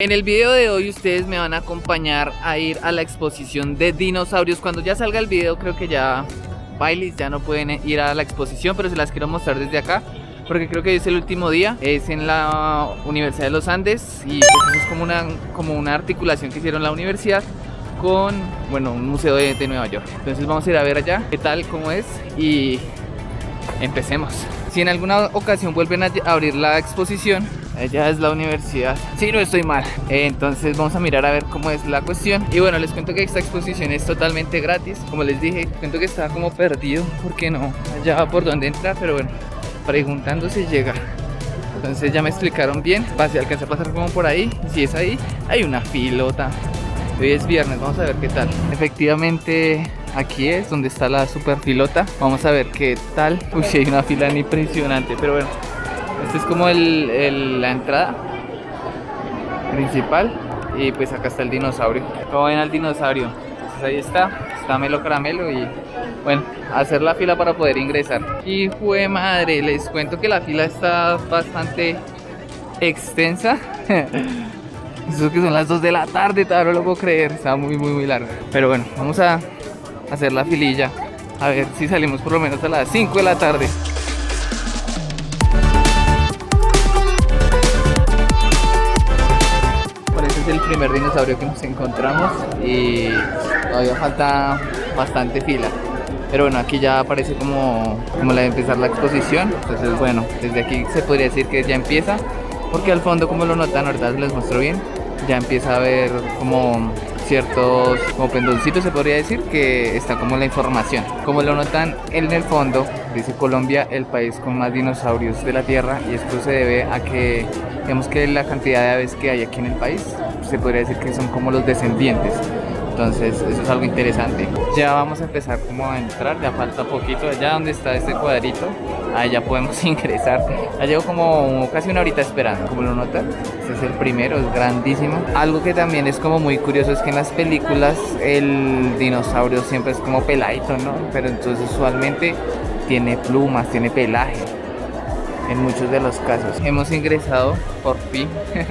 En el video de hoy ustedes me van a acompañar a ir a la exposición de dinosaurios. Cuando ya salga el video creo que ya bailes, ya no pueden ir a la exposición, pero se las quiero mostrar desde acá porque creo que hoy es el último día. Es en la Universidad de los Andes y pues eso es como una articulación que hicieron la universidad con, bueno, un museo de Nueva York. Entonces vamos a ir a ver allá qué tal, cómo es y empecemos. Si en alguna ocasión vuelven a abrir la exposición, allá es la universidad, si no estoy mal. Entonces vamos a mirar a ver cómo es la cuestión. Y bueno, les cuento que esta exposición es totalmente gratis. Como les dije, cuento que estaba como perdido porque no hallaba por dónde entrar, pero bueno, preguntando si llega. Entonces ya me explicaron bien. Alcancé a pasar como por ahí. Y si es ahí, hay una filota. Hoy es viernes, vamos a ver qué tal. Efectivamente, aquí es donde está la super filota. Vamos a ver qué tal. Uy, sí, hay una fila impresionante, pero bueno. Esta es como la entrada principal. Y pues acá está el dinosaurio. ¿Cómo ven al dinosaurio? Pues ahí está Melo Caramelo. Y bueno, hacer la fila para poder ingresar. Y fue madre, les cuento que la fila está bastante extensa. Eso que son las 2 de la tarde, todavía no lo puedo creer. Está muy larga. Pero bueno, vamos a hacer la fililla. A ver si salimos por lo menos a las 5 de la tarde. Este es el primer dinosaurio que nos encontramos y todavía falta bastante fila. Pero bueno, aquí ya aparece como la de empezar la exposición. Entonces bueno, desde aquí se podría decir que ya empieza. Porque al fondo, como lo notan, ahorita les muestro bien, ya empieza a ver como ciertos como pendoncitos, se podría decir, que está como la información. Como lo notan en el fondo, dice Colombia, el país con más dinosaurios de la Tierra, y esto se debe a que, digamos que la cantidad de aves que hay aquí en el país, se podría decir que son como los descendientes. Entonces eso es algo interesante. Ya vamos a empezar como a entrar, ya falta poquito. Allá donde está este cuadrito, ahí ya podemos ingresar. Ya llevo como casi una horita esperando, como lo notan. Este es el primero, es grandísimo. Algo que también es como muy curioso es que en las películas el dinosaurio siempre es como peladito, ¿no? Pero entonces usualmente tiene plumas, tiene pelaje. En muchos de los casos hemos ingresado por fin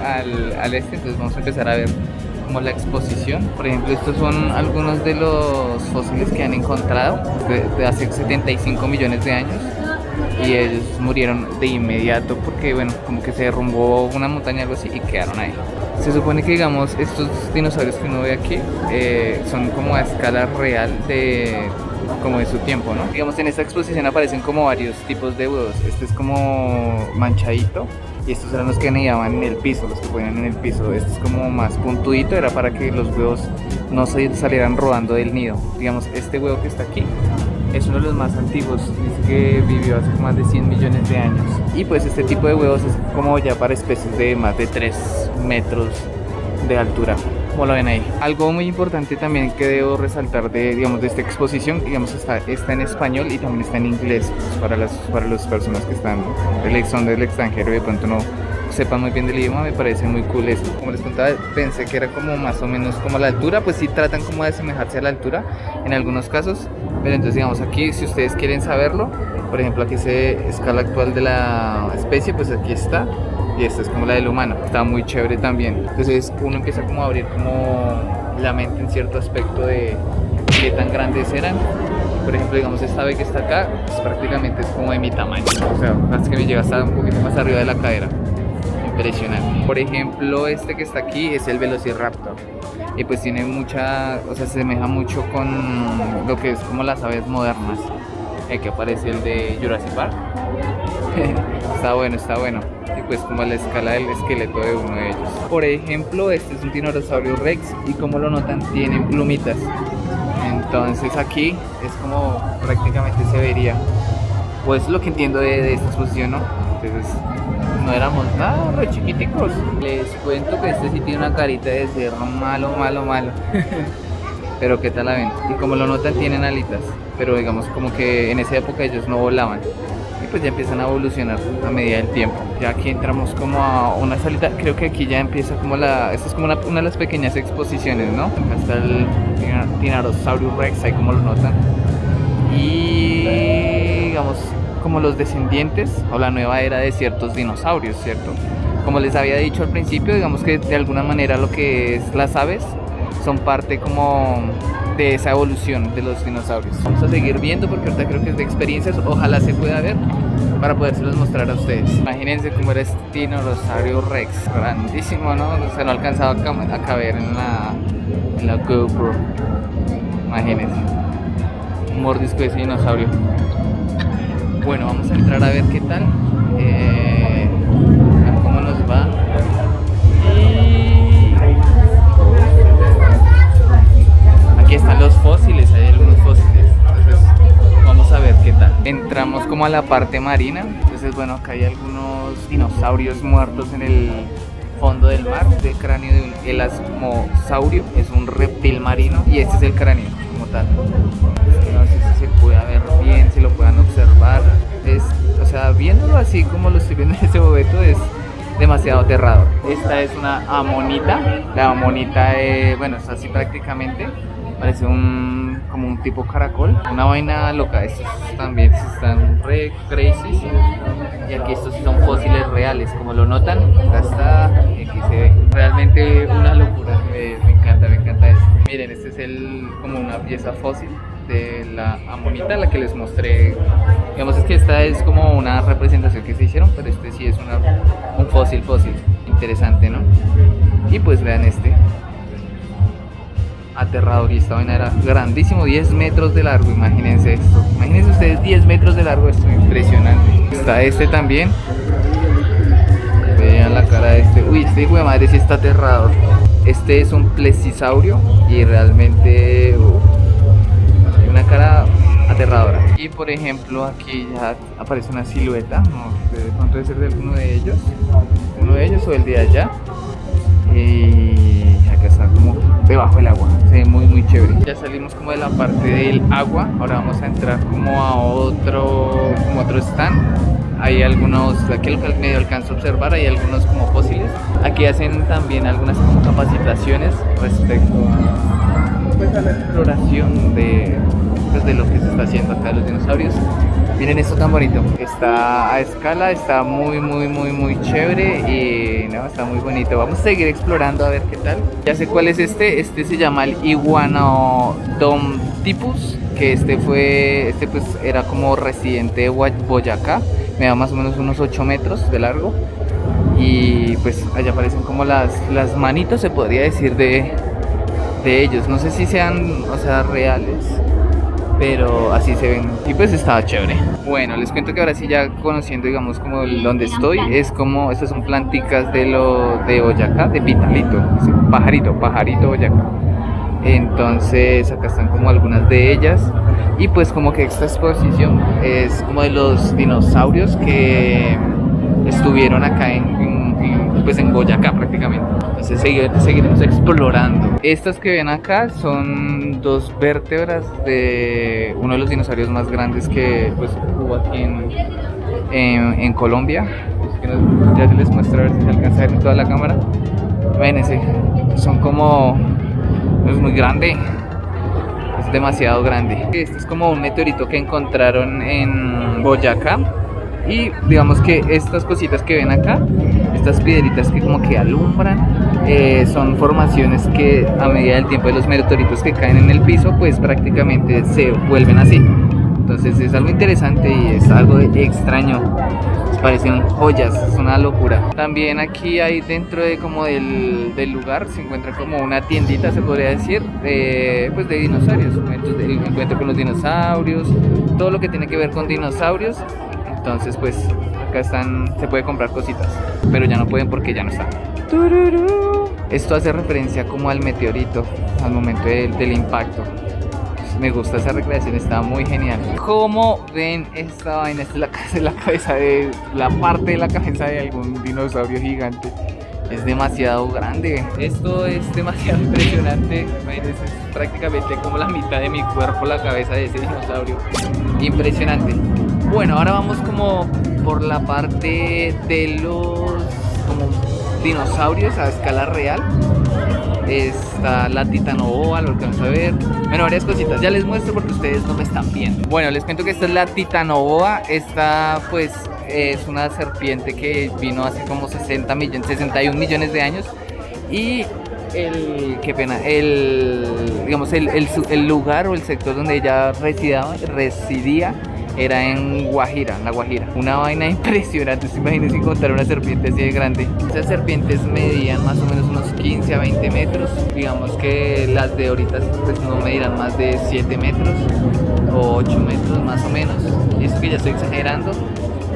al entonces vamos a empezar a ver como la exposición. Por ejemplo, estos son algunos de los fósiles que han encontrado de hace 75 millones de años y ellos murieron de inmediato porque bueno, como que se derrumbó una montaña o algo así y quedaron ahí. Se supone que, digamos, estos dinosaurios que uno ve aquí son como a escala real como de su tiempo, ¿no? Digamos, en esta exposición aparecen como varios tipos de huevos. Este es como manchadito y estos eran los que anidaban en el piso, los que ponían en el piso. Este es como más puntudito, era para que los huevos no se salieran rodando del nido. Digamos, este huevo que está aquí es uno de los más antiguos, dice que vivió hace más de 100 millones de años. Y pues este tipo de huevos es como ya para especies de más de 3 metros de altura, como lo ven ahí. Algo muy importante también que debo resaltar de esta exposición, digamos, está en español y también está en inglés, pues para las personas que son del extranjero y de pronto no sepan muy bien del idioma. Me parece muy cool eso. Como les contaba, pensé que era como más o menos como la altura, pues sí tratan como de asemejarse a la altura en algunos casos, pero entonces digamos aquí, si ustedes quieren saberlo, por ejemplo aquí se escala actual de la especie, pues aquí está. Y esta es como la del humano, está muy chévere también. Entonces uno empieza como a abrir como la mente en cierto aspecto de qué tan grandes eran. Por ejemplo, digamos, esta ave que está acá, pues prácticamente es como de mi tamaño. O sea, hasta que me llega hasta un poquito más arriba de la cadera. Impresionante. Por ejemplo, este que está aquí es el Velociraptor. Y pues tiene o sea, se asemeja mucho con lo que es como las aves modernas. Que aparece el de Jurassic Park. Está bueno. Y pues como a la escala del esqueleto de uno de ellos. Por ejemplo, este es un Tiranosaurio Rex y como lo notan, tienen plumitas. Entonces aquí es como prácticamente se vería, pues lo que entiendo de esta exposición, ¿no? Entonces no éramos nada, re chiquiticos. Les cuento que este sí tiene una carita de ser malo. Pero qué tal la ven. Y como lo notan, tienen alitas, pero digamos como que en esa época ellos no volaban. Y pues ya empiezan a evolucionar a medida del tiempo. Ya aquí entramos como a una salita. Creo que aquí ya empieza como esta es como una de las pequeñas exposiciones, ¿no? Acá está el Tyrannosaurus Rex, ahí como lo notan. Y digamos como los descendientes o la nueva era de ciertos dinosaurios, ¿cierto? Como les había dicho al principio, digamos que de alguna manera lo que es las aves son parte como de esa evolución de los dinosaurios. Vamos a seguir viendo porque ahorita creo que es de experiencias, ojalá se pueda ver para podérselos mostrar a ustedes. Imagínense cómo era este dinosaurio Rex, grandísimo, ¿no? O sea, no alcanzaba a caber en la GoPro. Imagínense, un mordisco de ese dinosaurio. Bueno, vamos a entrar a ver qué tal, a ver cómo nos va. Aquí están los fósiles, hay algunos fósiles, entonces vamos a ver qué tal. Entramos como a la parte marina, entonces bueno, acá hay algunos dinosaurios muertos en el fondo del mar. Este cráneo de un elasmosaurio es un reptil marino y este es el cráneo como tal. No sé si se puede ver bien, si lo puedan observar. O sea, viéndolo así como lo estoy viendo en este momento es demasiado aterrador. Esta es una amonita. La amonita, bueno, es así prácticamente. Parece como un tipo caracol. Una vaina loca. Estos también están re crazy. Y aquí estos son fósiles reales. Como lo notan, acá está. Y aquí se ve. Realmente una locura. Me encanta esto. Miren, este es como una pieza fósil de la amonita, la que les mostré. Digamos, es que esta es como una representación que se hicieron, pero este sí es un fósil. Interesante, ¿no? Y pues vean este. Aterrador, y esta vaina era grandísimo, 10 metros de largo, imagínense esto. Imagínense ustedes 10 metros de largo, esto es impresionante. Está este también. Vean la cara de este. Uy, este hijo de madre sí está aterrador. Este es un plecisaurio y realmente una cara aterradora. Y por ejemplo aquí ya aparece una silueta, no sé de pronto debe ser de alguno de ellos, o el de allá. Y acá está como debajo del agua, se ve muy chévere. Ya salimos como de la parte del agua, ahora vamos a entrar como a otro stand. Hay algunos, aquí lo que medio alcanzo a observar, hay algunos como fósiles. Aquí hacen también algunas como capacitaciones respecto a la exploración de lo que se está haciendo acá de los dinosaurios. Miren esto tan bonito, está a escala, está muy chévere y no, está muy bonito. Vamos a seguir explorando a ver qué tal. Ya sé cuál es este se llama el Iguanodontipus, que este pues era como residente de Boyacá, me da más o menos unos 8 metros de largo y pues allá aparecen como las manitos, se podría decir, de ellos. No sé si sean, o sea, reales, pero así se ven y pues estaba chévere. Bueno, les cuento que ahora sí, ya conociendo digamos como donde estoy, es como, estas son planticas de Boyacá, de Pitalito, pajarito Boyacá. Entonces acá están como algunas de ellas y pues como que esta exposición es como de los dinosaurios que estuvieron acá pues en Boyacá prácticamente. Entonces seguiremos explorando. Estas que ven acá son dos vértebras de uno de los dinosaurios más grandes que pues hubo aquí en Colombia. Ya les muestro a ver si se alcanza a ver en toda la cámara. Imagínense, son como, es muy grande, es demasiado grande. Este es como un meteorito que encontraron en Boyacá. Y digamos que estas cositas que ven acá, estas piedritas que como que alumbran, son formaciones que a medida del tiempo de los meteoritos que caen en el piso, pues prácticamente se vuelven así. Entonces es algo interesante y es algo extraño. Parecen joyas, es una locura. También aquí hay dentro de como del lugar se encuentra como una tiendita, se podría decir, pues de dinosaurios. Entonces el encuentro con los dinosaurios, todo lo que tiene que ver con dinosaurios. Entonces pues acá se puede comprar cositas, pero ya no pueden porque ya no están. Esto hace referencia como al meteorito, al momento del impacto. Me gusta esa recreación, está muy genial. Como ven, esta vaina es la parte de la cabeza de algún dinosaurio gigante. Es demasiado grande. Esto es demasiado impresionante. Es prácticamente como la mitad de mi cuerpo, la cabeza de ese dinosaurio. Impresionante. Bueno, ahora vamos como por la parte de los como dinosaurios a escala real. Está la Titanoboa, lo alcanzo a ver. Bueno, varias cositas, ya les muestro porque ustedes no me están viendo. Bueno, les cuento que esta es la Titanoboa. Esta pues es una serpiente que vino hace como 61 millones de años. Y qué pena, digamos, el lugar o el sector donde ella residía era en Guajira, en La Guajira. Una vaina impresionante, se imagínense encontrar una serpiente así de grande. Esas serpientes medían más o menos unos 15 a 20 metros. Digamos que las de ahorita pues no medirán más de 7 metros o 8 metros más o menos. Y eso que ya estoy exagerando,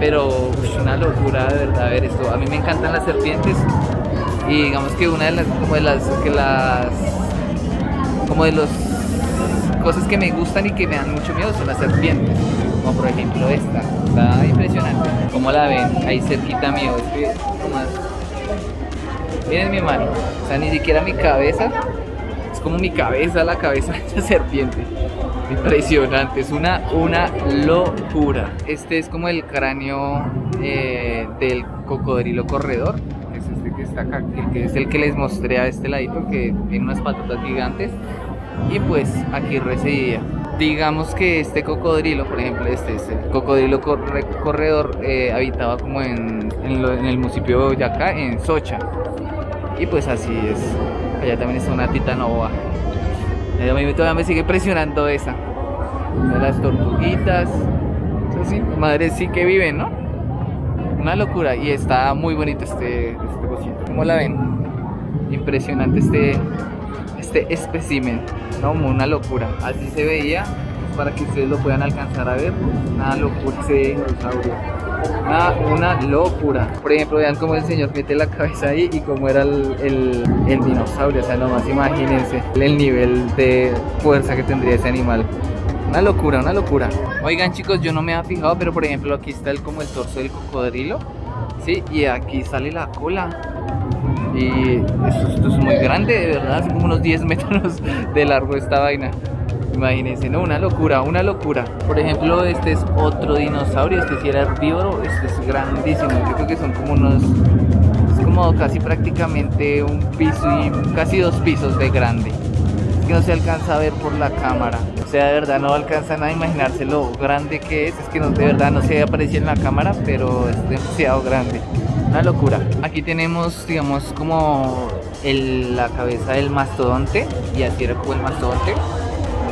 pero una locura de verdad ver esto. A mí me encantan las serpientes y digamos que una de las cosas que me gustan y que me dan mucho miedo son las serpientes. Como por ejemplo esta, está impresionante. Como la ven, ahí cerquita mío, es que nomás, miren mi mano, o sea, ni siquiera mi cabeza, es como mi cabeza, la cabeza de esa serpiente. Impresionante, es una locura. Este es como el cráneo del cocodrilo corredor, que es este que está acá, que es el que les mostré a este ladito, que tiene unas patotas gigantes. Y pues aquí residía. Digamos que este cocodrilo, por ejemplo, este cocodrilo corredor habitaba como en el municipio de Boyacá, en Socha. Y pues así es. Allá también está una titanoboa. A mí todavía me sigue impresionando esa. De las tortuguitas. Eso sí, madre sí que viven, ¿no? Una locura. Y está muy bonito este cosito. ¿Cómo la ven? Impresionante este espécimen, ¿no? Una locura, así se veía, para que ustedes lo puedan alcanzar a ver. Una locura ese dinosaurio, una locura. Por ejemplo, vean cómo el señor mete la cabeza ahí y cómo era el dinosaurio, o sea, nomás imagínense el nivel de fuerza que tendría ese animal. Una locura, una locura. Oigan chicos, yo no me había fijado, pero por ejemplo aquí está como el torso del cocodrilo, ¿sí? Y aquí sale la cola. Y esto es muy grande, de verdad, es como unos 10 metros de largo esta vaina. Imagínense, ¿no? Una locura, una locura. Por ejemplo, este es otro dinosaurio, este sí era herbívoro, este es grandísimo. Yo creo que son como es como casi prácticamente un piso y casi 2 pisos de grande. Es que no se alcanza a ver por la cámara. O sea, de verdad no alcanzan a imaginarse lo grande que es que no, de verdad no se aparece en la cámara, pero es demasiado grande. Una locura. Aquí tenemos, digamos, como la cabeza del mastodonte, y así era como el mastodonte.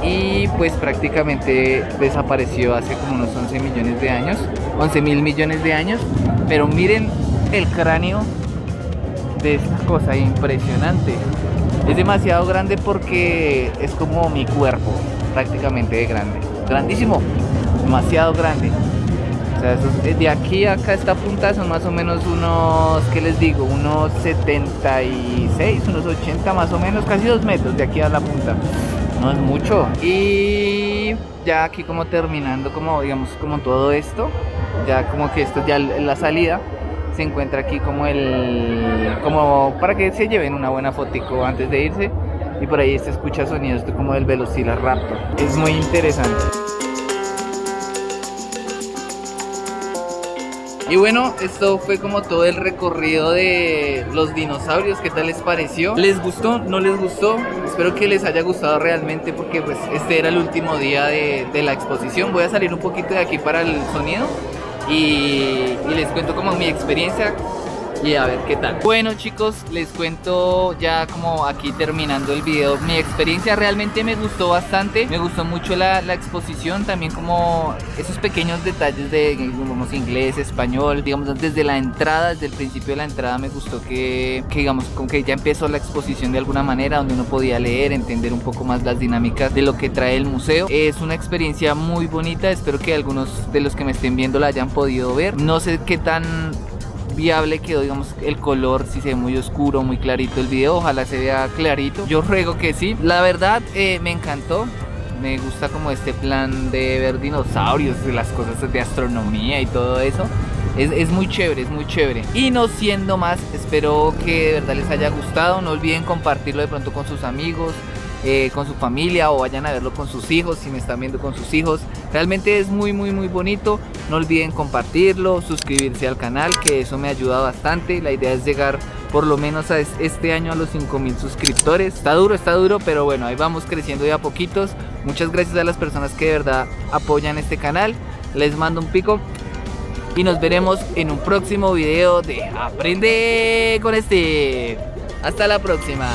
Y pues prácticamente desapareció hace como unos 11 millones de años, 11.000 millones de años. Pero miren el cráneo de esta cosa, impresionante. Es demasiado grande porque es como mi cuerpo, prácticamente de grande. Grandísimo, demasiado grande. O sea, de aquí a acá esta punta son más o menos unos, ¿qué les digo? Unos 76, unos 80 más o menos, casi 2 metros de aquí a la punta. No es mucho. Y ya aquí como terminando, como digamos, como todo esto, ya como que esto ya la salida, se encuentra aquí como para que se lleven una buena fotico antes de irse. Y por ahí se escucha sonidos como del Velociraptor. Es muy interesante. Y bueno, esto fue como todo el recorrido de los dinosaurios. ¿Qué tal les pareció? ¿Les gustó? ¿No les gustó? Espero que les haya gustado realmente, porque pues este era el último día de la exposición. Voy a salir un poquito de aquí para el sonido y les cuento como mi experiencia y a ver qué tal. Bueno chicos, les cuento ya como aquí terminando el video. Mi experiencia realmente me gustó bastante. Me gustó mucho la exposición. También como esos pequeños detalles de digamos, inglés, español. Digamos desde la entrada, desde el principio de la entrada me gustó que digamos como que ya empezó la exposición de alguna manera, donde uno podía leer, entender un poco más las dinámicas de lo que trae el museo. Es una experiencia muy bonita. Espero que algunos de los que me estén viendo la hayan podido ver. No sé qué tan viable quedó, digamos, el color, si se ve muy oscuro, muy clarito el video. Ojalá se vea clarito, yo ruego que sí. La verdad me encantó. Me gusta como este plan de ver dinosaurios, de las cosas de astronomía y todo eso. Es muy chévere, es muy chévere. Y no siendo más, espero que de verdad les haya gustado. No olviden compartirlo de pronto con sus amigos, con su familia, o vayan a verlo con sus hijos, si me están viendo con sus hijos. Realmente es muy bonito. No olviden compartirlo, suscribirse al canal, que eso me ayuda bastante. La idea es llegar por lo menos a este año a los 5.000 suscriptores. Está duro, pero bueno, ahí vamos creciendo de a poquitos. Muchas gracias a las personas que de verdad apoyan este canal. Les mando un pico y nos veremos en un próximo video de Aprende con Steve. Hasta la próxima.